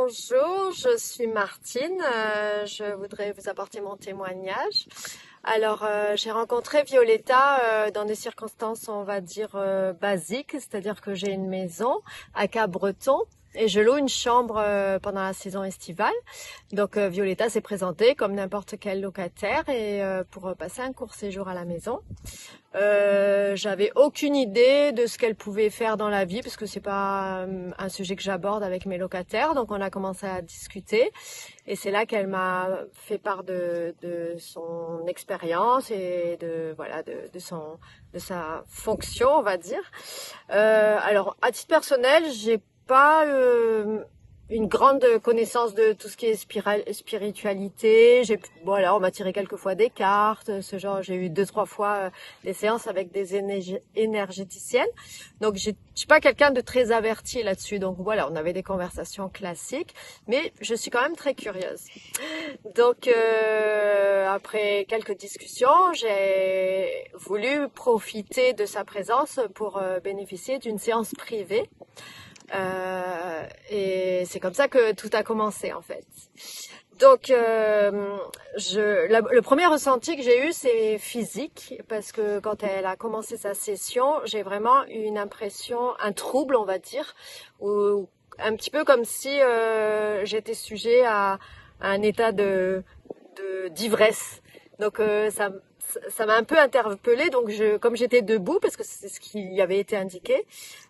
Bonjour, je suis Martine. Je voudrais vous apporter mon témoignage. Alors, j'ai rencontré Violetta dans des circonstances, on va dire, basiques, c'est-à-dire que j'ai une maison à Cap-Breton et je loue une chambre pendant la saison estivale. Donc, Violetta s'est présentée comme n'importe quel locataire et pour passer un court séjour à la maison. J'avais aucune idée de ce qu'elle pouvait faire dans la vie parce que c'est pas un sujet que j'aborde avec mes locataires. Donc on a commencé à discuter et c'est là qu'elle m'a fait part de son expérience et de sa fonction, on va dire. Alors à titre personnel, j'ai pas une grande connaissance de tout ce qui est spiritualité. Voilà, on m'a tiré quelques fois des cartes, ce genre. J'ai eu 2-3 fois des séances avec des énergéticiennes. Donc, je suis pas quelqu'un de très averti là-dessus. Donc voilà, on avait des conversations classiques, mais je suis quand même très curieuse. Donc, après quelques discussions, j'ai voulu profiter de sa présence pour bénéficier d'une séance privée. Et c'est comme ça que tout a commencé en fait. Donc, le premier ressenti que j'ai eu, c'est physique, parce que quand elle a commencé sa session, j'ai vraiment eu une impression, un trouble, on va dire, ou un petit peu comme si j'étais sujet à un état d'ivresse. Donc, ça m'a un peu interpellée. Donc, comme j'étais debout, parce que c'est ce qui y avait été indiqué,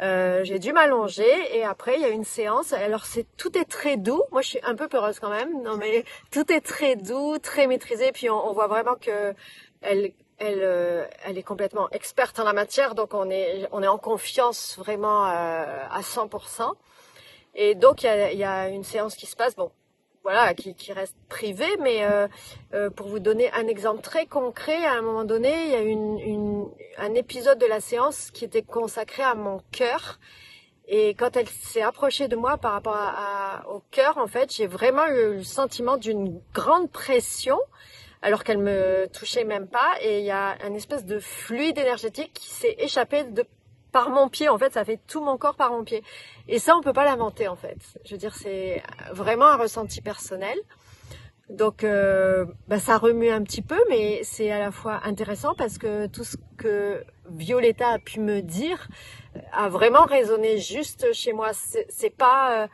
j'ai dû m'allonger et après il y a une séance. Alors tout est très doux. Moi je suis un peu peureuse quand même. Non mais tout est très doux, très maîtrisé. Puis on voit vraiment que elle est complètement experte en la matière. Donc on est en confiance vraiment à 100%. Et donc il y a une séance qui se passe. Bon. Voilà, qui reste privée, mais pour vous donner un exemple très concret, à un moment donné, il y a un épisode de la séance qui était consacré à mon cœur. Et quand elle s'est approchée de moi par rapport au cœur, en fait, j'ai vraiment eu le sentiment d'une grande pression, alors qu'elle me touchait même pas. Et il y a un espèce de fluide énergétique qui s'est échappé par mon pied. En fait, ça fait tout mon corps par mon pied. Et ça, on peut pas l'inventer, en fait. Je veux dire, c'est vraiment un ressenti personnel. Donc, ça remue un petit peu, mais c'est à la fois intéressant parce que tout ce que Violetta a pu me dire a vraiment résonné juste chez moi. C'est pas,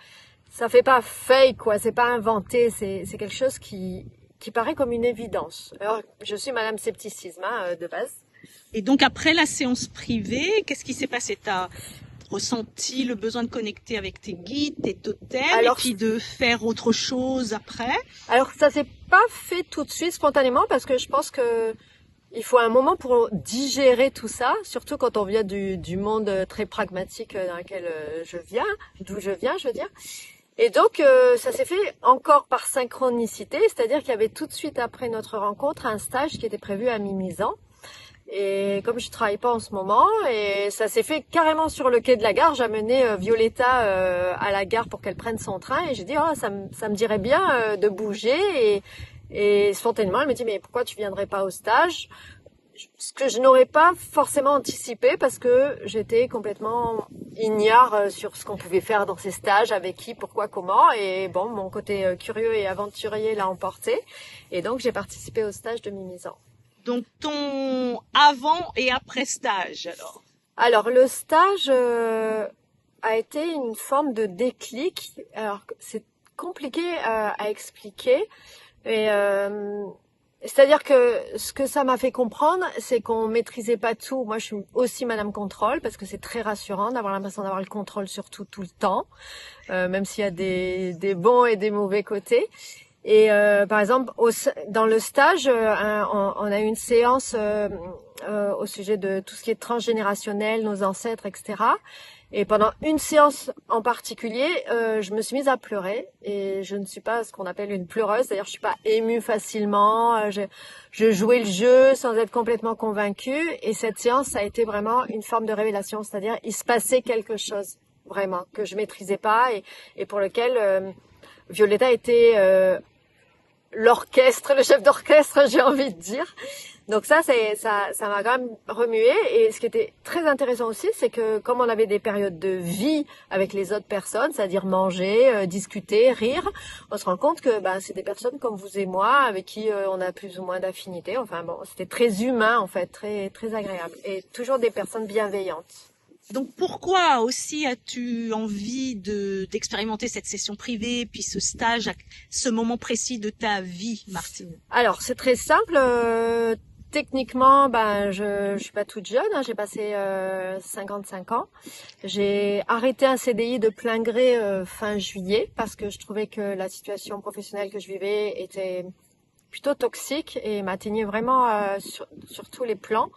ça fait pas fake, quoi. C'est pas inventé. C'est quelque chose qui paraît comme une évidence. Alors, je suis Madame Scepticisme, de base. Et donc après la séance privée, qu'est-ce qui s'est passé? T'as ressenti le besoin de connecter avec tes guides, tes totems, et puis de faire autre chose après? Alors ça s'est pas fait tout de suite spontanément parce que je pense que il faut un moment pour digérer tout ça, surtout quand on vient du monde très pragmatique dans lequel d'où je viens, je veux dire. Et donc ça s'est fait encore par synchronicité, c'est-à-dire qu'il y avait tout de suite après notre rencontre un stage qui était prévu à Mimizan. Et comme je travaille pas en ce moment, et ça s'est fait carrément sur le quai de la gare, j'ai amené Violetta à la gare pour qu'elle prenne son train et j'ai dit ça me dirait bien de bouger et spontanément elle me dit mais pourquoi tu viendrais pas au stage? Ce que je n'aurais pas forcément anticipé parce que j'étais complètement ignare sur ce qu'on pouvait faire dans ces stages, avec qui, pourquoi, comment. Et bon, mon côté curieux et aventurier l'a emporté et donc j'ai participé au stage de Mimizan. Donc ton avant et après stage alors? Alors le stage a été une forme de déclic. Alors c'est compliqué à expliquer, mais c'est-à-dire que ce que ça m'a fait comprendre, c'est qu'on maîtrisait pas tout. Moi, je suis aussi Madame Contrôle parce que c'est très rassurant d'avoir l'impression d'avoir le contrôle sur tout le temps, même s'il y a des bons et des mauvais côtés. Et par exemple, dans le stage, on a eu une séance au sujet de tout ce qui est transgénérationnel, nos ancêtres, etc. Et pendant une séance en particulier, je me suis mise à pleurer. Et je ne suis pas ce qu'on appelle une pleureuse. D'ailleurs, je suis pas émue facilement. Je jouais le jeu sans être complètement convaincue. Et cette séance, ça a été vraiment une forme de révélation. C'est-à-dire, il se passait quelque chose vraiment que je maîtrisais pas et pour lequel Violetta était l'orchestre, le chef d'orchestre, j'ai envie de dire. Donc ça m'a quand même remué. Et ce qui était très intéressant aussi, c'est que comme on avait des périodes de vie avec les autres personnes, c'est-à-dire manger, discuter, rire, on se rend compte que c'est des personnes comme vous et moi, avec qui on a plus ou moins d'affinité. Enfin bon, c'était très humain en fait, très très agréable, et toujours des personnes bienveillantes. Donc pourquoi aussi as-tu envie d'expérimenter cette session privée, puis ce stage à ce moment précis de ta vie, Martine? Alors c'est très simple. Techniquement, je suis pas toute jeune, hein, j'ai passé 55 ans. J'ai arrêté un CDI de plein gré fin juillet parce que je trouvais que la situation professionnelle que je vivais était plutôt toxique et m'atteignait vraiment sur tous les plans.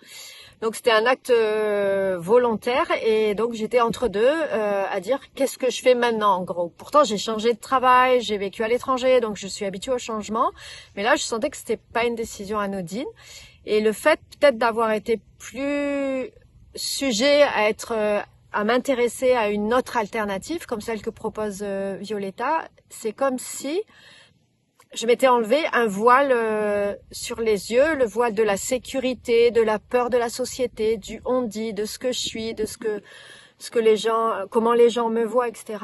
Donc c'était un acte volontaire, et donc j'étais entre deux à dire qu'est-ce que je fais maintenant en gros. Pourtant j'ai changé de travail, j'ai vécu à l'étranger, donc je suis habituée au changement, mais là je sentais que c'était pas une décision anodine. Et le fait peut-être d'avoir été plus sujet à m'intéresser à une autre alternative comme celle que propose Violetta, c'est comme si je m'étais enlevé un voile sur les yeux, le voile de la sécurité, de la peur de la société, du on-dit, de ce que je suis, de ce que les gens, comment les gens me voient, etc.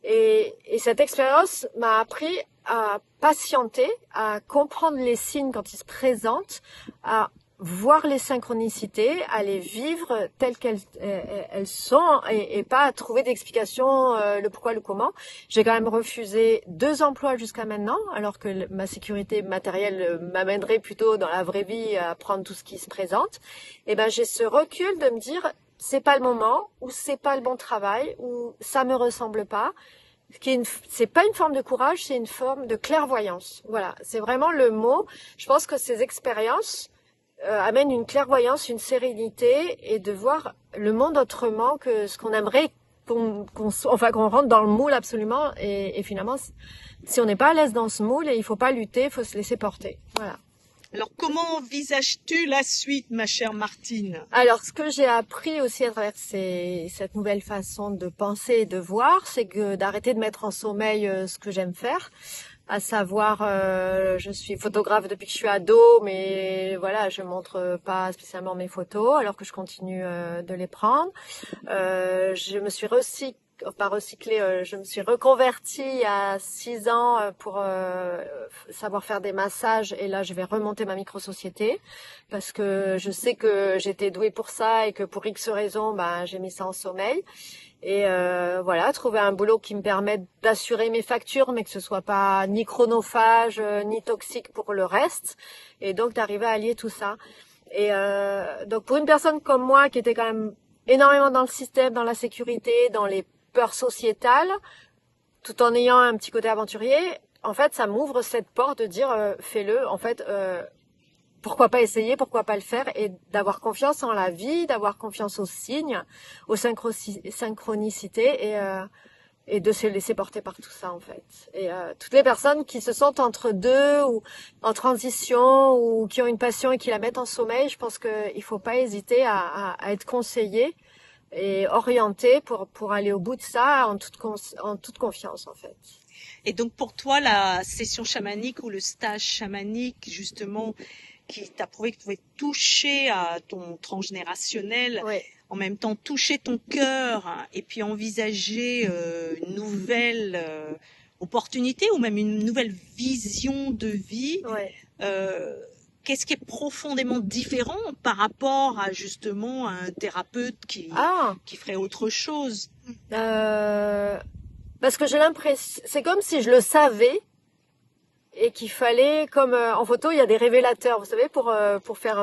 Et cette expérience m'a appris à patienter, à comprendre les signes quand ils se présentent, à voir les synchronicités, à les vivre telles qu'elles sont, et pas à trouver d'explication le pourquoi, le comment. J'ai quand même refusé 2 emplois jusqu'à maintenant, alors que ma sécurité matérielle m'amènerait plutôt dans la vraie vie à prendre tout ce qui se présente. Et j'ai ce recul de me dire c'est pas le moment, ou c'est pas le bon travail, ou ça me ressemble pas. C'est pas une forme de courage, c'est une forme de clairvoyance. Voilà, c'est vraiment le mot. Je pense que ces expériences amènent une clairvoyance, une sérénité, et de voir le monde autrement que ce qu'on aimerait qu'on rentre dans le moule absolument, et finalement si on n'est pas à l'aise dans ce moule, et il faut pas lutter, il faut se laisser porter. Voilà. Alors, comment envisages-tu la suite, ma chère Martine? Alors, ce que j'ai appris aussi à travers cette nouvelle façon de penser et de voir, c'est que d'arrêter de mettre en sommeil ce que j'aime faire, à savoir, je suis photographe depuis que je suis ado, mais voilà, je montre pas spécialement mes photos, alors que je continue de les prendre. Je me suis je me suis reconvertie il y a 6 ans pour savoir faire des massages, et là je vais remonter ma micro-société parce que je sais que j'étais douée pour ça, et que pour X raisons, j'ai mis ça en sommeil. Et voilà, trouver un boulot qui me permette d'assurer mes factures, mais que ce soit pas ni chronophage, ni toxique pour le reste, et donc d'arriver à allier tout ça. Et donc pour une personne comme moi qui était quand même énormément dans le système, dans la sécurité, dans les peurs sociétales, tout en ayant un petit côté aventurier, en fait, ça m'ouvre cette porte de dire fais-le. En fait, pourquoi pas essayer, pourquoi pas le faire, et d'avoir confiance en la vie, d'avoir confiance aux signes, aux synchronicités, et de se laisser porter par tout ça en fait. Et toutes les personnes qui se sentent entre deux, ou en transition, ou qui ont une passion et qui la mettent en sommeil, je pense qu'il faut pas hésiter à être conseillé et orienté pour aller au bout de ça en toute confiance en fait. Et donc pour toi, la session chamanique ou le stage chamanique, justement, qui t'a prouvé que tu pouvais toucher à ton transgénérationnel, Oui. En même temps toucher ton cœur, et puis envisager une nouvelle opportunité, ou même une nouvelle vision de vie. Oui. Qu'est-ce qui est profondément différent par rapport à justement un thérapeute qui ferait autre chose? Parce que j'ai l'impression, c'est comme si je le savais, et qu'il fallait, comme en photo, il y a des révélateurs, vous savez, pour faire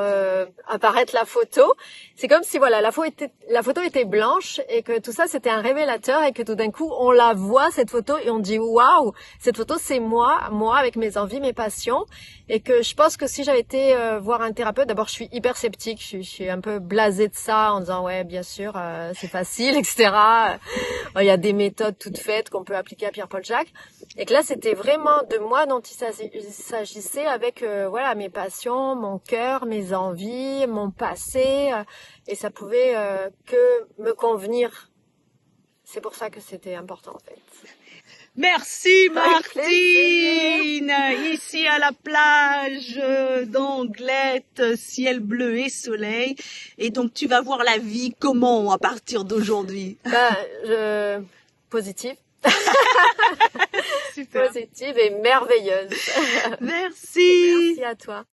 apparaître la photo. C'est comme si voilà, la photo était blanche, et que tout ça c'était un révélateur, et que tout d'un coup on la voit, cette photo, et on dit waouh, cette photo c'est moi avec mes envies, mes passions. Et que je pense que si j'avais été voir un thérapeute, d'abord je suis hyper sceptique, je suis un peu blasée de ça, en disant ouais bien sûr c'est facile, etc. Il y a des méthodes toutes faites qu'on peut appliquer à Pierre-Paul Jacques. Et que là c'était vraiment de moi dont il s'agissait, avec voilà, mes passions, mon cœur, mes envies, mon passé, et ça pouvait que me convenir. C'est pour ça que c'était important en fait. Merci Avec Martine. Ici à la plage d'Anglette, ciel bleu et soleil. Et donc tu vas voir la vie comment à partir d'aujourd'hui? Positive. Super. Positive et merveilleuse. Merci. Merci à toi.